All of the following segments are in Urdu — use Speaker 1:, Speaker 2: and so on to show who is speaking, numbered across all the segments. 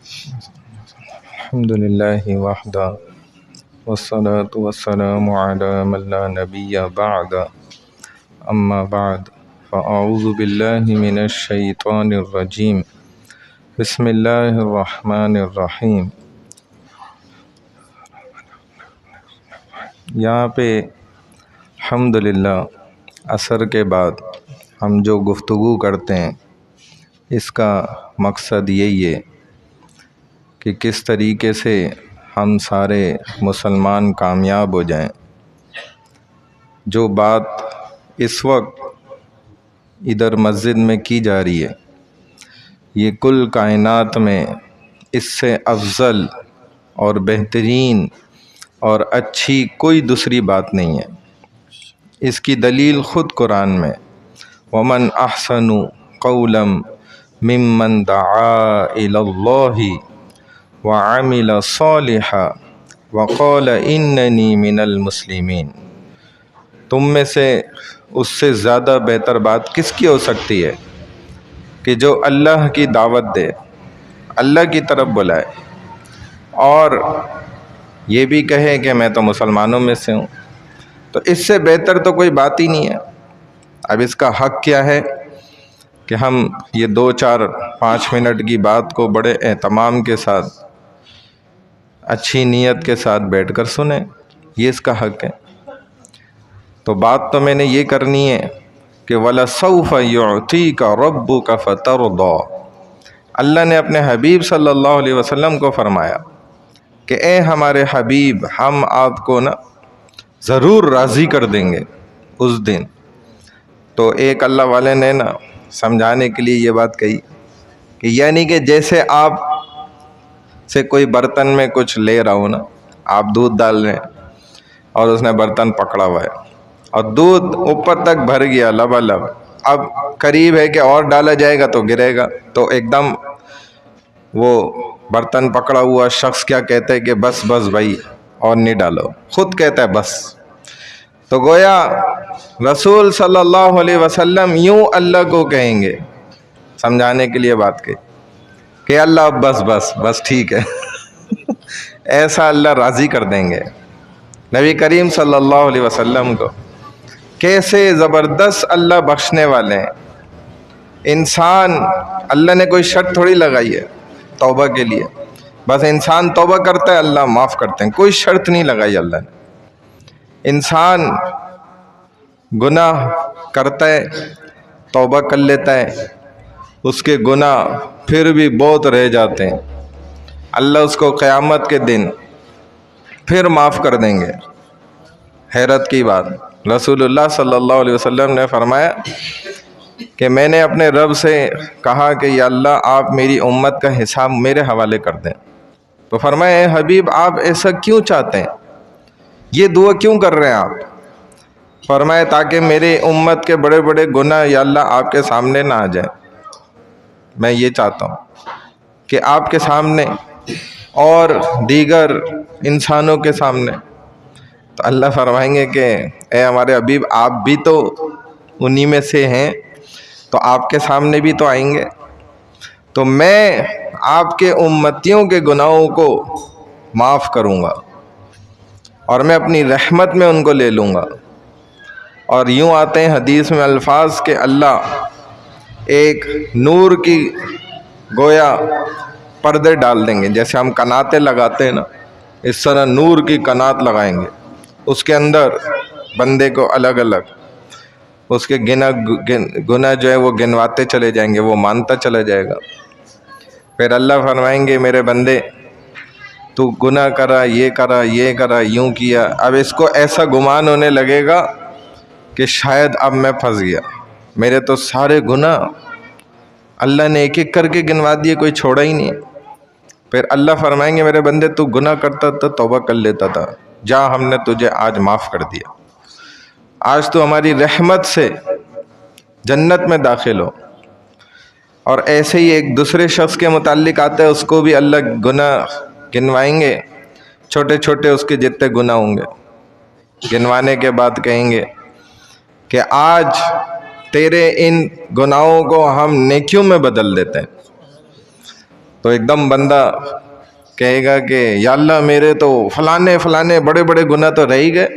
Speaker 1: الحمد لله وحده والصلاة والسلام على من لا نبي بعد أما بعد فأعوذ بالله من الشيطان الرجيم بسم الله الرحمن الرحیم۔ یہاں پہ الحمدللہ عصر کے بعد ہم جو گفتگو کرتے ہیں اس کا مقصد یہی ہے کہ کس طریقے سے ہم سارے مسلمان کامیاب ہو جائیں۔ جو بات اس وقت ادھر مسجد میں کی جا رہی ہے یہ کل کائنات میں اس سے افضل اور بہترین اور اچھی کوئی دوسری بات نہیں ہے۔ اس کی دلیل خود قرآن میں وَمَنْ أَحْسَنُ قَوْلًا مِّمَّنْ دَعَا إِلَى اللَّهِ وَعَمِلَ صَالِحًا وَقَالَ إِنَّنِي مِنَ الْمُسْلِمِينَ۔ تم میں سے اس سے زیادہ بہتر بات کس کی ہو سکتی ہے کہ جو اللہ کی دعوت دے، اللہ کی طرف بلائے اور یہ بھی کہے کہ میں تو مسلمانوں میں سے ہوں۔ تو اس سے بہتر تو کوئی بات ہی نہیں ہے۔ اب اس کا حق کیا ہے کہ ہم یہ 2-4-5 منٹ کی بات کو بڑے اہتمام کے ساتھ اچھی نیت کے ساتھ بیٹھ کر سنیں، یہ اس کا حق ہے۔ تو بات تو میں نے یہ کرنی ہے کہ وَلَسَوْفَ يُعْطِيكَ رَبُّكَ فَتَرْضَىٰ۔ اللہ نے اپنے حبیب صلی اللہ علیہ وسلم کو فرمایا کہ اے ہمارے حبیب ہم آپ کو ضرور راضی کر دیں گے اس دن۔ تو ایک اللہ والے نے سمجھانے کے لیے یہ بات کہی کہ یعنی کہ جیسے آپ سے کوئی برتن میں کچھ لے رہا ہوں آپ دودھ ڈال رہے ہیں اور اس نے برتن پکڑا ہوا ہے اور دودھ اوپر تک بھر گیا لبالب، اب قریب ہے کہ اور ڈالا جائے گا تو گرے گا، تو ایک دم وہ برتن پکڑا ہوا شخص کیا کہتا ہے کہ بس بس بھائی اور نہیں ڈالو، خود کہتا ہے بس۔ تو گویا رسول صلی اللہ علیہ وسلم یوں اللہ کو کہیں گے سمجھانے کے لیے بات کہی کہ اللہ بس بس بس ٹھیک ہے ایسا اللہ راضی کر دیں گے نبی کریم صلی اللہ علیہ وسلم کو۔ کیسے زبردست اللہ بخشنے والے ہیں۔ انسان اللہ نے کوئی شرط تھوڑی لگائی ہے توبہ کے لیے، بس انسان توبہ کرتا ہے اللہ معاف کرتے ہیں، کوئی شرط نہیں لگائی اللہ نے۔ انسان گناہ کرتا ہے توبہ کر لیتا ہے، اس کے گناہ پھر بھی بہت رہ جاتے ہیں، اللہ اس کو قیامت کے دن پھر معاف کر دیں گے۔ حیرت کی بات، رسول اللہ صلی اللہ علیہ وسلم نے فرمایا کہ میں نے اپنے رب سے کہا کہ یا اللہ آپ میری امت کا حساب میرے حوالے کر دیں۔ تو فرمایا اے حبیب آپ ایسا کیوں چاہتے ہیں، یہ دعا کیوں کر رہے ہیں آپ؟ فرمایا تاکہ میرے امت کے بڑے بڑے گناہ یا اللہ آپ کے سامنے نہ آ جائیں، میں یہ چاہتا ہوں کہ آپ کے سامنے اور دیگر انسانوں کے سامنے۔ تو اللہ فرمائیں گے کہ اے ہمارے حبیب آپ بھی تو انہی میں سے ہیں، تو آپ کے سامنے بھی تو آئیں گے، تو میں آپ کے امتیوں کے گناہوں کو معاف کروں گا اور میں اپنی رحمت میں ان کو لے لوں گا۔ اور یوں آتے ہیں حدیث میں الفاظ کہ اللہ ایک نور کی گویا پردے ڈال دیں گے، جیسے ہم کناتیں لگاتے ہیں اس طرح نور کی کنات لگائیں گے، اس کے اندر بندے کو الگ الگ اس کے گناہ جو ہے وہ گنواتے چلے جائیں گے، وہ مانتا چلا جائے گا۔ پھر اللہ فرمائیں گے میرے بندے تو گناہ کرا، یہ کرا، یہ کرا، یوں کیا۔ اب اس کو ایسا گمان ہونے لگے گا کہ شاید اب میں پھنس گیا، میرے تو سارے گناہ اللہ نے ایک ایک کر کے گنوا دیے، کوئی چھوڑا ہی نہیں۔ پھر اللہ فرمائیں گے میرے بندے تو گناہ کرتا تھا توبہ کر لیتا تھا، جا ہم نے تجھے آج معاف کر دیا، آج تو ہماری رحمت سے جنت میں داخل ہو۔ اور ایسے ہی ایک دوسرے شخص کے متعلق آتا ہے، اس کو بھی اللہ گناہ گنوائیں گے، چھوٹے چھوٹے اس کے جتنے گناہ ہوں گے، گنوانے کے بعد کہیں گے کہ آج تیرے ان گناہوں کو ہم نیکیوں میں بدل دیتے ہیں۔ تو ایک دم بندہ کہے گا کہ یا اللہ میرے تو فلانے فلانے بڑے بڑے گناہ تو رہ ہی گئے.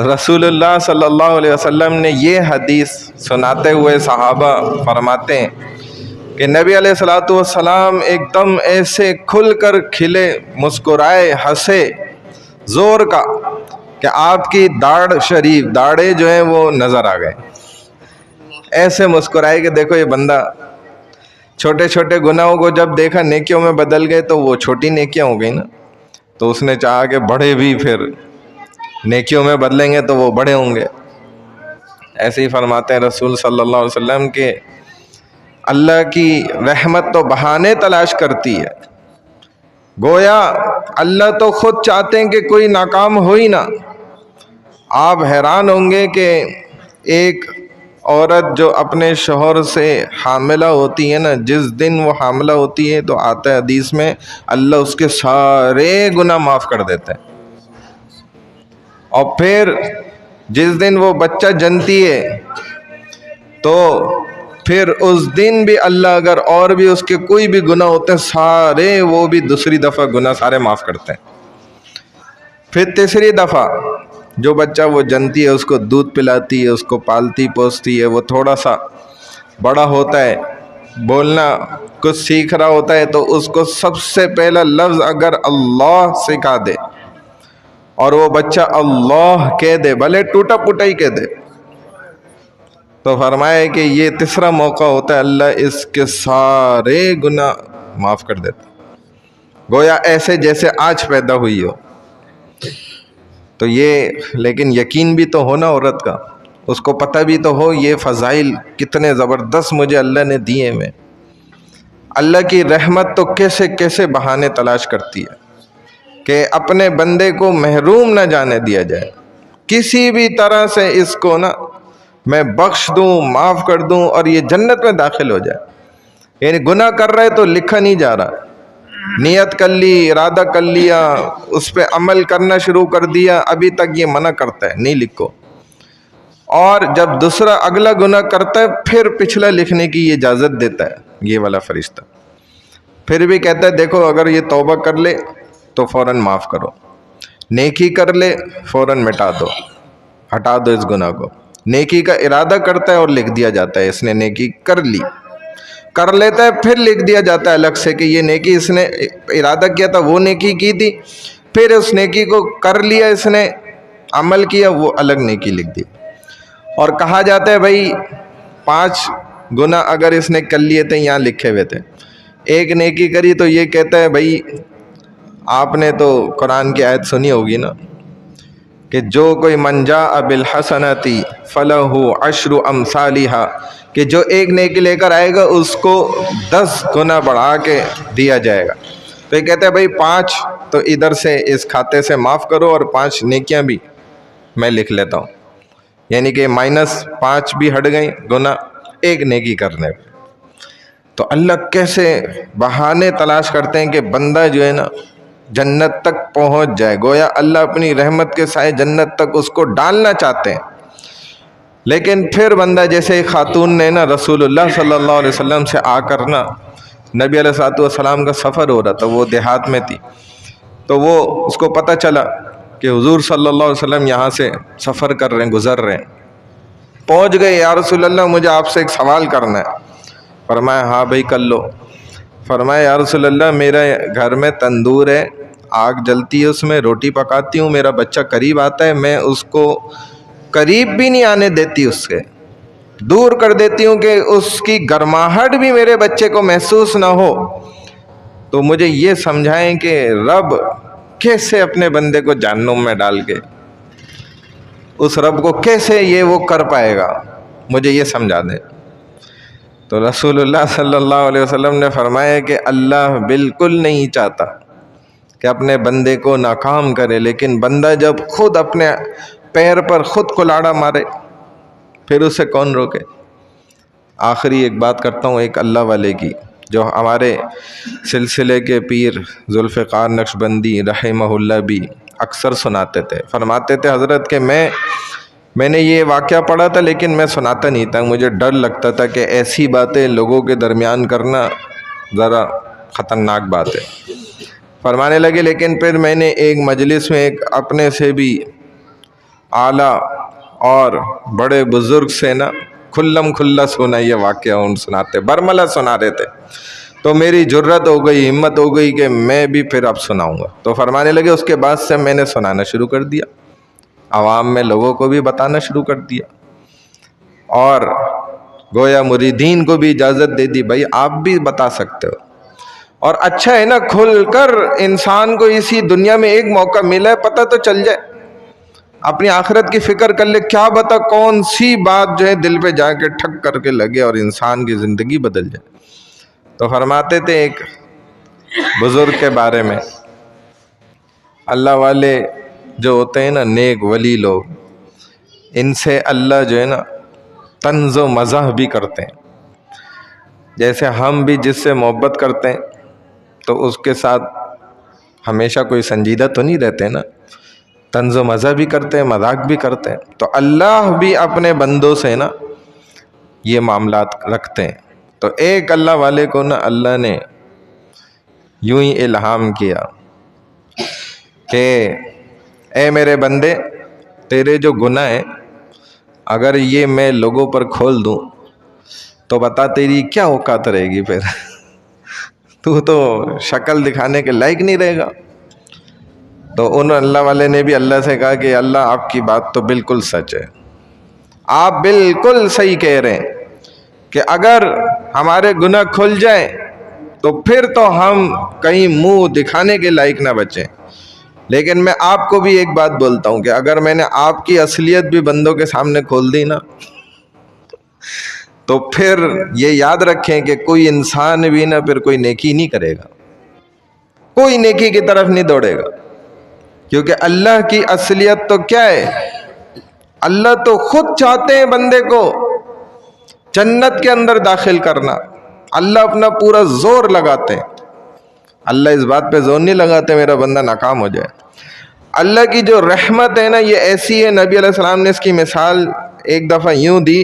Speaker 1: رسول اللہ صلی اللہ علیہ وسلم نے یہ حدیث سناتے ہوئے صحابہ فرماتے ہیں کہ نبی علیہ الصلوۃ والسلام ایک دم ایسے کھل کر کھلے، مسکرائے، ہنسے زور کا کہ آپ کی داڑھیں جو ہیں وہ نظر آ گئے. ایسے مسکرائے کہ دیکھو یہ بندہ چھوٹے چھوٹے گناہوں کو جب دیکھا نیکیوں میں بدل گئے تو وہ چھوٹی نیکیاں ہو گئی نا، تو اس نے چاہا کہ بڑے بھی پھر نیکیوں میں بدلیں گے تو وہ بڑے ہوں گے. ایسے ہی فرماتے ہیں رسول صلی اللہ علیہ وسلم کہ اللہ کی رحمت تو بہانے تلاش کرتی ہے. گویا اللہ تو خود چاہتے ہیں کہ کوئی ناکام ہو ہی نہ. آپ حیران ہوں گے کہ ایک عورت جو اپنے شوہر سے حاملہ ہوتی ہے نا، جس دن وہ حاملہ ہوتی ہے تو آتا ہے حدیث میں اللہ اس کے سارے گناہ معاف کر دیتا ہے. اور پھر جس دن وہ بچہ جنتی ہے تو پھر اس دن بھی اللہ اگر اور بھی اس کے کوئی بھی گناہ ہوتے ہیں سارے وہ بھی دوسری دفعہ گناہ سارے معاف کرتے ہیں. پھر تیسری دفعہ جو بچہ وہ جنتی ہے اس کو دودھ پلاتی ہے، اس کو پالتی پوستی ہے، وہ تھوڑا سا بڑا ہوتا ہے، بولنا کچھ سیکھ رہا ہوتا ہے تو اس کو سب سے پہلا لفظ اگر اللہ سکھا دے اور وہ بچہ اللہ کہہ دے، بھلے ٹوٹا پوٹا ہی کہہ دے، تو فرمایا کہ یہ تیسرا موقع ہوتا ہے اللہ اس کے سارے گناہ معاف کر دیتا، گویا ایسے جیسے آج پیدا ہوئی ہو. تو یہ لیکن یقین بھی تو ہو نا عورت کا، اس کو پتہ بھی تو ہو یہ فضائل کتنے زبردست مجھے اللہ نے دیے. میں اللہ کی رحمت تو کیسے کیسے بہانے تلاش کرتی ہے کہ اپنے بندے کو محروم نہ جانے دیا جائے کسی بھی طرح سے. اس کو نا میں بخش دوں، معاف کر دوں اور یہ جنت میں داخل ہو جائے. یعنی گناہ کر رہے تو لکھا نہیں جا رہا، نیت کر لی، ارادہ کر لیا، اس پہ عمل کرنا شروع کر دیا، ابھی تک یہ منع کرتا ہے نہیں لکھو. اور جب دوسرا اگلا گناہ کرتا ہے پھر پچھلا لکھنے کی یہ اجازت دیتا ہے یہ والا فرشتہ. پھر بھی کہتا ہے دیکھو اگر یہ توبہ کر لے تو فوراً معاف کرو، نیکی کر لے فوراً مٹا دو، ہٹا دو اس گناہ کو. نیکی کا ارادہ کرتا ہے اور لکھ دیا جاتا ہے اس نے نیکی کر لی، کر لیتا ہے پھر لکھ دیا جاتا ہے الگ سے کہ یہ نیکی اس نے ارادہ کیا تھا وہ نیکی کی تھی، پھر اس نیکی کو کر لیا اس نے عمل کیا وہ الگ نیکی لکھ دی. اور کہا جاتا ہے بھائی 5 گناہ اگر اس نے کر لیے تھے یہاں لکھے ہوئے تھے، ایک نیکی کری تو یہ کہتا ہے بھائی آپ نے تو قرآن کی آیت سنی ہوگی نا کہ جو کوئی من جاء بالحسنۃ فلہ عشر امثالھا، کہ جو ایک نیکی لے کر آئے گا اس کو 10 گنا بڑھا کے دیا جائے گا. تو یہ کہتے ہیں بھائی 5 تو ادھر سے اس کھاتے سے معاف کرو اور 5 نیکیاں بھی میں لکھ لیتا ہوں، یعنی کہ -5 بھی ہٹ گئیں گناہ ایک نیکی کرنے پہ. تو اللہ کیسے بہانے تلاش کرتے ہیں کہ بندہ جو ہے نا جنت تک پہنچ جائے. گویا اللہ اپنی رحمت کے سائے جنت تک اس کو ڈالنا چاہتے ہیں. لیکن پھر بندہ جیسے ایک خاتون نے نا رسول اللہ صلی اللہ علیہ وسلم سے آ کر نا، نبی علیہ الصلوۃ والسلام کا سفر ہو رہا تھا، وہ دیہات میں تھی، تو وہ اس کو پتہ چلا کہ حضور صلی اللہ علیہ وسلم یہاں سے سفر کر رہے ہیں، گزر رہے ہیں. پہنچ گئے، یا رسول اللہ مجھے آپ سے ایک سوال کرنا ہے. فرمایا ہاں بھائی کر لو. فرمایا یا رسول اللہ میرے گھر میں تندور ہے، آگ جلتی ہے، اس میں روٹی پکاتی ہوں، میرا بچہ قریب آتا ہے، میں اس کو قریب بھی نہیں آنے دیتی، اس سے دور کر دیتی ہوں کہ اس کی گرماہٹ بھی میرے بچے کو محسوس نہ ہو. تو مجھے یہ سمجھائیں کہ رب کیسے اپنے بندے کو جہنم میں ڈال کے اس رب کو کیسے یہ وہ کر پائے گا، مجھے یہ سمجھا دیں. تو رسول اللہ صلی اللہ علیہ وسلم نے فرمایا کہ اللہ بالکل نہیں چاہتا کہ اپنے بندے کو ناکام کرے، لیکن بندہ جب خود اپنے پیر پر خود کلاڑا مارے پھر اسے کون روکے. آخری ایک بات کرتا ہوں ایک اللہ والے کی جو ہمارے سلسلے کے پیر ذوالفقار نقشبندی رحمہ اللہ بھی اکثر سناتے تھے. فرماتے تھے حضرت کہ میں نے یہ واقعہ پڑھا تھا لیکن میں سناتا نہیں تھا، مجھے ڈر لگتا تھا کہ ایسی باتیں لوگوں کے درمیان کرنا ذرا خطرناک بات ہے۔ فرمانے لگے لیکن پھر میں نے ایک مجلس میں ایک اپنے سے بھی اعلیٰ اور بڑے بزرگ سے نا کھلم کھلا سنا یہ واقعہ ان سناتے، برملا سنا رہے تھے، تو میری جرت ہو گئی، ہمت ہو گئی کہ میں بھی پھر اب سناؤں گا۔ تو فرمانے لگے اس کے بعد سے میں نے سنانا شروع کر دیا، عوام میں لوگوں کو بھی بتانا شروع کر دیا، اور گویا مریدین کو بھی اجازت دے دی، بھائی آپ بھی بتا سکتے ہو۔ اور اچھا ہے نا، کھل کر انسان کو اسی دنیا میں ایک موقع ملا ہے، پتہ تو چل جائے، اپنی آخرت کی فکر کر لے، کیا بتا کون سی بات جو ہے دل پہ جا کے ٹھک کر کے لگے اور انسان کی زندگی بدل جائے۔ تو فرماتے تھے ایک بزرگ کے بارے میں، اللہ والے جو ہوتے ہیں نا، نیک ولی لوگ، ان سے اللہ جو ہے نا طنز و مزاح بھی کرتے ہیں۔ جیسے ہم بھی جس سے محبت کرتے ہیں تو اس کے ساتھ ہمیشہ کوئی سنجیدہ تو نہیں رہتے نا، طنز و مزاح بھی کرتے ہیں، مذاق بھی کرتے ہیں۔ تو اللہ بھی اپنے بندوں سے نا یہ معاملات رکھتے ہیں۔ تو ایک اللہ والے کو نا اللہ نے یوں ہی الہام کیا کہ اے میرے بندے، تیرے جو گناہ ہیں اگر یہ میں لوگوں پر کھول دوں تو بتا تیری کیا اوقات رہے گی، پھر تو شکل دکھانے کے لائق نہیں رہے گا۔ تو ان اللہ والے نے بھی اللہ سے کہا کہ اللہ آپ کی بات تو بالکل سچ ہے، آپ بالکل صحیح کہہ رہے ہیں کہ اگر ہمارے گناہ کھل جائیں تو پھر تو ہم کہیں منہ دکھانے کے لائق نہ بچیں، لیکن میں آپ کو بھی ایک بات بولتا ہوں کہ اگر میں نے آپ کی اصلیت بھی بندوں کے سامنے کھول دی نا تو پھر یہ یاد رکھیں کہ کوئی انسان بھی نا پھر کوئی نیکی نہیں کرے گا، کوئی نیکی کی طرف نہیں دوڑے گا، کیونکہ اللہ کی اصلیت تو کیا ہے، اللہ تو خود چاہتے ہیں بندے کو جنت کے اندر داخل کرنا، اللہ اپنا پورا زور لگاتے ہیں، اللہ اس بات پہ زور نہیں لگاتے میرا بندہ ناکام ہو جائے۔ اللہ کی جو رحمت ہے نا یہ ایسی ہے، نبی علیہ السلام نے اس کی مثال ایک دفعہ یوں دی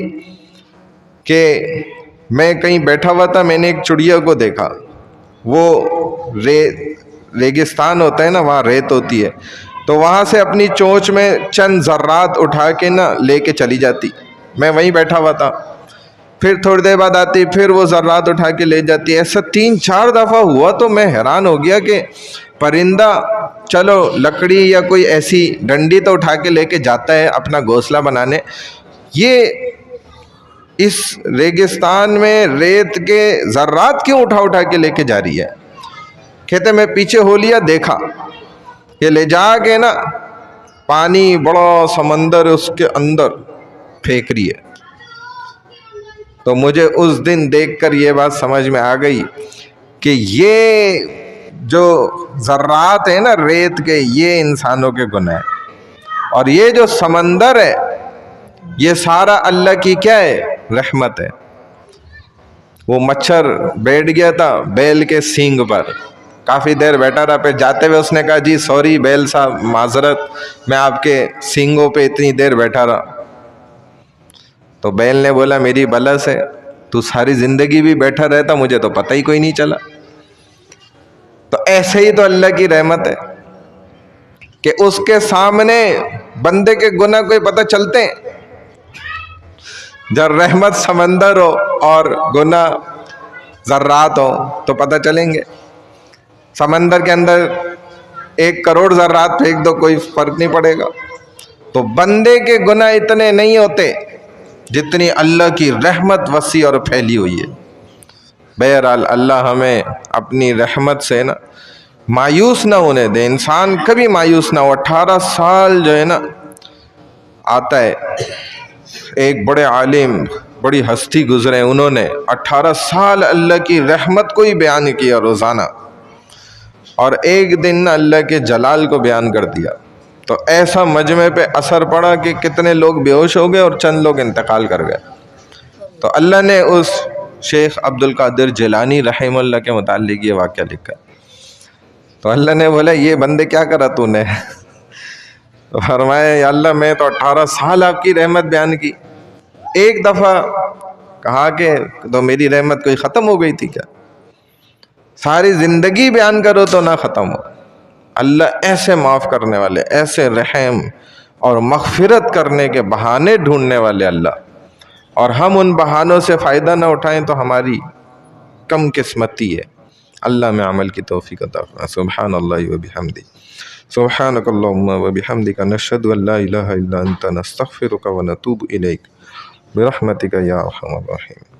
Speaker 1: کہ میں کہیں بیٹھا ہوا تھا، میں نے ایک چڑیا کو دیکھا، وہ ریگستان ہوتا ہے نا، وہاں ریت ہوتی ہے، تو وہاں سے اپنی چونچ میں چند ذرات اٹھا کے نا لے کے چلی جاتی، میں وہیں بیٹھا ہوا تھا، پھر تھوڑی دیر بعد آتی، پھر وہ ذرات اٹھا کے لے جاتی، ایسا 3-4 دفعہ ہوا۔ تو میں حیران ہو گیا کہ پرندہ چلو لکڑی یا کوئی ایسی ڈنڈی تو اٹھا کے لے کے جاتا ہے اپنا گھونسلہ بنانے، یہ اس ریگستان میں ریت کے ذرات کیوں اٹھا کے لے کے جا رہی ہے؟ کہتے میں پیچھے ہو لیا، دیکھا کہ لے جا کے نا پانی بڑا سمندر اس کے اندر پھینک رہی ہے۔ تو مجھے اس دن دیکھ کر یہ بات سمجھ میں آ گئی کہ یہ جو ذرات ہیں نا ریت کے، یہ انسانوں کے گناہ ہیں، اور یہ جو سمندر ہے یہ سارا اللہ کی کیا ہے، رحمت ہے۔ وہ مچھر بیٹھ گیا تھا بیل کے سینگ پر، کافی دیر بیٹھا رہا، پھر جاتے ہوئے اس نے کہا جی سوری بیل صاحب، معذرت، میں آپ کے سینگوں پہ اتنی دیر بیٹھا رہا۔ تو بیل نے بولا میری بلس ہے، تو ساری زندگی بھی بیٹھا رہتا، مجھے تو پتہ ہی کوئی نہیں چلا۔ تو ایسے ہی تو اللہ کی رحمت ہے کہ اس کے سامنے بندے کے گناہ کوئی پتہ چلتے ہیں، جب رحمت سمندر ہو اور گناہ ذرات ہو تو پتہ چلیں گے۔ سمندر کے اندر 1 کروڑ ذرات پھینک دو کوئی فرق نہیں پڑے گا۔ تو بندے کے گناہ اتنے نہیں ہوتے جتنی اللہ کی رحمت وسیع اور پھیلی ہوئی ہے۔ بہرحال اللہ ہمیں اپنی رحمت سے نا مایوس نہ ہونے دے، انسان کبھی مایوس نہ ہو۔ 18 سال جو ہے نا آتا ہے، ایک بڑے عالم بڑی ہستی گزرے، انہوں نے 18 سال اللہ کی رحمت کو ہی بیان کیا روزانہ، اور ایک دن اللہ کے جلال کو بیان کر دیا، تو ایسا مجمع پہ اثر پڑا کہ کتنے لوگ بے ہوش ہو گئے اور چند لوگ انتقال کر گئے۔ تو اللہ نے اس شیخ عبد القادر جیلانی رحمہ اللہ کے متعلق یہ واقعہ لکھا۔ تو اللہ نے بولا یہ بندے کیا کرا تو نے؟ تو فرمایا یا اللہ میں تو 18 سال آپ کی رحمت بیان کی، ایک دفعہ کہا کہ تو میری رحمت کوئی ختم ہو گئی تھی کیا؟ ساری زندگی بیان کرو تو نہ ختم ہو۔ اللہ ایسے معاف کرنے والے، ایسے رحم اور مغفرت کرنے کے بہانے ڈھونڈنے والے اللہ، اور ہم ان بہانوں سے فائدہ نہ اٹھائیں تو ہماری کم قسمتی ہے۔ اللہ میں عمل کی توفیق عطا فرمائے۔ سبحان اللہ و بحمدہ، سبحانک اللہم و بحمدک، نشہد ان لا الہ الا انت، نستغفرک و نتوب الیک، برحمتک یا ارحم الراحمین۔